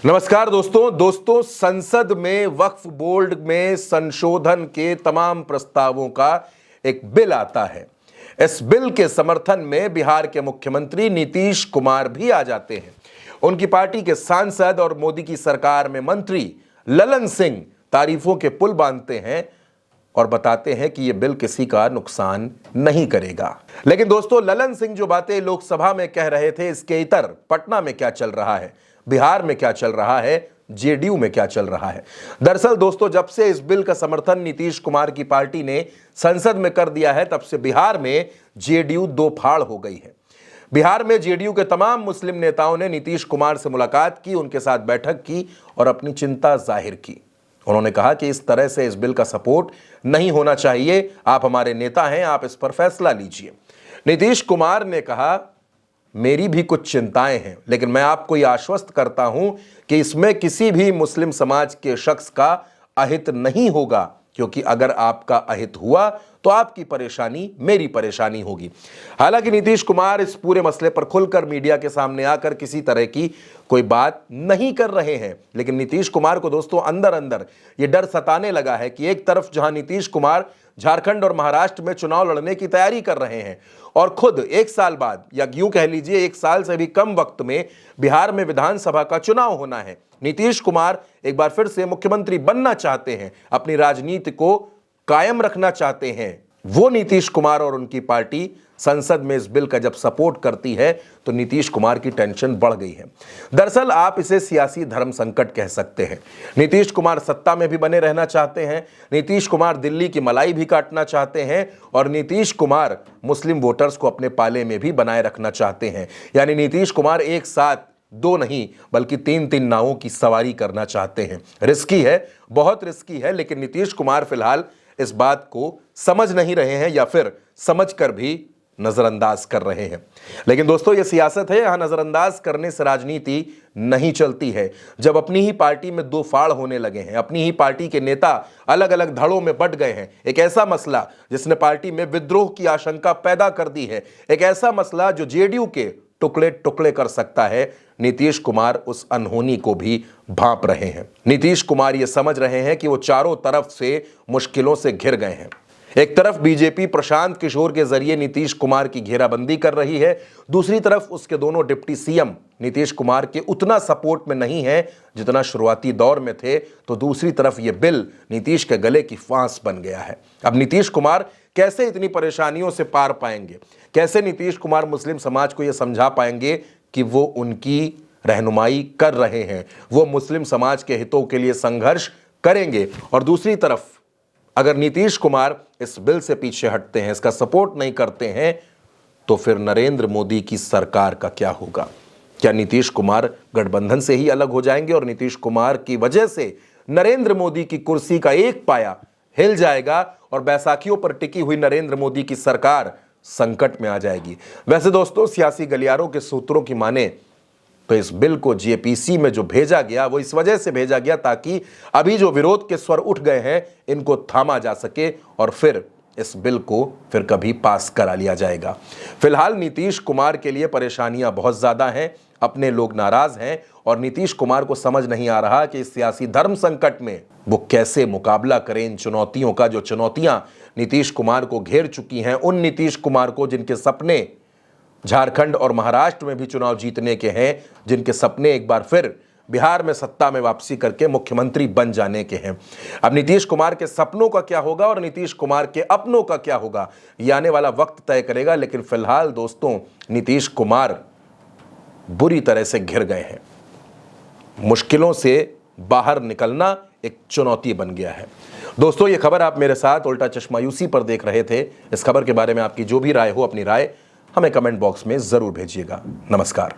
नमस्कार दोस्तों संसद में वक्फ बोर्ड में संशोधन के तमाम प्रस्तावों का एक बिल आता है। इस बिल के समर्थन में बिहार के मुख्यमंत्री नीतीश कुमार भी आ जाते हैं। उनकी पार्टी के सांसद और मोदी की सरकार में मंत्री ललन सिंह तारीफों के पुल बांधते हैं और बताते हैं कि यह बिल किसी का नुकसान नहीं करेगा। लेकिन दोस्तों, ललन सिंह जो बातें लोकसभा में कह रहे थे, इसके इतर पटना में क्या चल रहा है, बिहार में क्या चल रहा है, जेडीयू में क्या चल रहा है। दरअसल दोस्तों, जब से इस बिल का समर्थन नीतीश कुमार की पार्टी ने संसद में कर दिया है, तब से बिहार में जेडीयू दो फाड़ हो गई है। बिहार में जेडीयू के तमाम मुस्लिम नेताओं ने नीतीश कुमार से मुलाकात की, उनके साथ बैठक की और अपनी चिंता जाहिर की। उन्होंने कहा कि इस तरह से इस बिल का सपोर्ट नहीं होना चाहिए, आप हमारे नेता हैं, आप इस पर फैसला लीजिए। नीतीश कुमार ने कहा, मेरी भी कुछ चिंताएं हैं, लेकिन मैं आपको यह आश्वस्त करता हूं कि इसमें किसी भी मुस्लिम समाज के शख्स का अहित नहीं होगा, क्योंकि अगर आपका अहित हुआ तो आपकी परेशानी मेरी परेशानी होगी। हालांकि नीतीश कुमार इस पूरे मसले पर खुलकर मीडिया के सामने आकर किसी तरह की कोई बात नहीं कर रहे हैं, लेकिन नीतीश कुमार को दोस्तों अंदर अंदर ये डर सताने लगा है कि एक तरफ जहां नीतीश कुमार झारखंड और महाराष्ट्र में चुनाव लड़ने की तैयारी कर रहे हैं और खुद एक साल बाद, या यूं कह लीजिए एक साल से भी कम वक्त में बिहार में विधानसभा का चुनाव होना है, नीतीश कुमार एक बार फिर से मुख्यमंत्री बनना चाहते हैं, अपनी राजनीति को कायम रखना चाहते हैं। वो नीतीश कुमार और उनकी पार्टी संसद में इस बिल का जब सपोर्ट करती है तो नीतीश कुमार की टेंशन बढ़ गई है। दरअसल आप इसे सियासी धर्म संकट कह सकते हैं। नीतीश कुमार सत्ता में भी बने रहना चाहते हैं, नीतीश कुमार दिल्ली की मलाई भी काटना चाहते हैं और नीतीश कुमार मुस्लिम वोटर्स को अपने पाले में भी बनाए रखना चाहते हैं। यानी नीतीश कुमार एक साथ दो नहीं बल्कि तीन तीन नावों की सवारी करना चाहते हैं। रिस्की है, बहुत रिस्की है, लेकिन नीतीश कुमार फिलहाल इस बात को समझ नहीं रहे हैं या फिर समझकर भी नजरअंदाज कर रहे हैं। लेकिन दोस्तों, यह सियासत है, यहां नजरअंदाज करने से राजनीति नहीं चलती है। जब अपनी ही पार्टी में दो फाड़ होने लगे हैं, अपनी ही पार्टी के नेता अलग अलग धड़ों में बंट गए हैं, एक ऐसा मसला जिसने पार्टी में विद्रोह की आशंका पैदा कर दी है, एक ऐसा मसला जो जेडीयू के टुकड़े टुकड़े कर सकता है, नीतीश कुमार उस अनहोनी को भी भांप रहे हैं। नीतीश कुमार ये समझ रहे हैं कि वो चारों तरफ से मुश्किलों से घिर गए हैं। एक तरफ बीजेपी प्रशांत किशोर के जरिए नीतीश कुमार की घेराबंदी कर रही है, दूसरी तरफ उसके दोनों डिप्टी सीएम नीतीश कुमार के उतना सपोर्ट में नहीं है जितना शुरुआती दौर में थे, तो दूसरी तरफ यह बिल नीतीश के गले की फांस बन गया है। अब नीतीश कुमार कैसे इतनी परेशानियों से पार पाएंगे, कैसे नीतीश कुमार मुस्लिम समाज को यह समझा पाएंगे कि वो उनकी रहनुमाई कर रहे हैं, वो मुस्लिम समाज के हितों के लिए संघर्ष करेंगे, और दूसरी तरफ अगर नीतीश कुमार इस बिल से पीछे हटते हैं, इसका सपोर्ट नहीं करते हैं, तो फिर नरेंद्र मोदी की सरकार का क्या होगा। क्या नीतीश कुमार गठबंधन से ही अलग हो जाएंगे और नीतीश कुमार की वजह से नरेंद्र मोदी की कुर्सी का एक पाया हिल जाएगा और बैसाखियों पर टिकी हुई नरेंद्र मोदी की सरकार संकट में आ जाएगी। वैसे दोस्तों, सियासी गलियारों के सूत्रों की माने तो इस बिल को जेपीसी में जो भेजा गया वो इस वजह से भेजा गया ताकि अभी जो विरोध के स्वर उठ गए हैं इनको थामा जा सके और फिर इस बिल को फिर कभी पास करा लिया जाएगा। फिलहाल नीतीश कुमार के लिए परेशानियां बहुत ज्यादा हैं, अपने लोग नाराज हैं और नीतीश कुमार को समझ नहीं आ रहा कि इस सियासी धर्म संकट में वो कैसे मुकाबला करें इन चुनौतियों का, जो चुनौतियां नीतीश कुमार को घेर चुकी हैं। उन नीतीश कुमार को जिनके सपने झारखंड और महाराष्ट्र में भी चुनाव जीतने के हैं, जिनके सपने एक बार फिर बिहार में सत्ता में वापसी करके मुख्यमंत्री बन जाने के हैं। अब नीतीश कुमार के सपनों का क्या होगा और नीतीश कुमार के अपनों का क्या होगा, ये आने वाला वक्त तय करेगा। लेकिन फिलहाल दोस्तों, नीतीश कुमार बुरी तरह से घिर गए हैं। मुश्किलों से बाहर निकलना एक चुनौती बन गया है। दोस्तों, ये खबर आप मेरे साथ उल्टा चश्मा यूसी पर देख रहे थे। इस खबर के बारे में आपकी जो भी राय हो, अपनी राय हमें कमेंट बॉक्स में जरूर भेजिएगा। नमस्कार।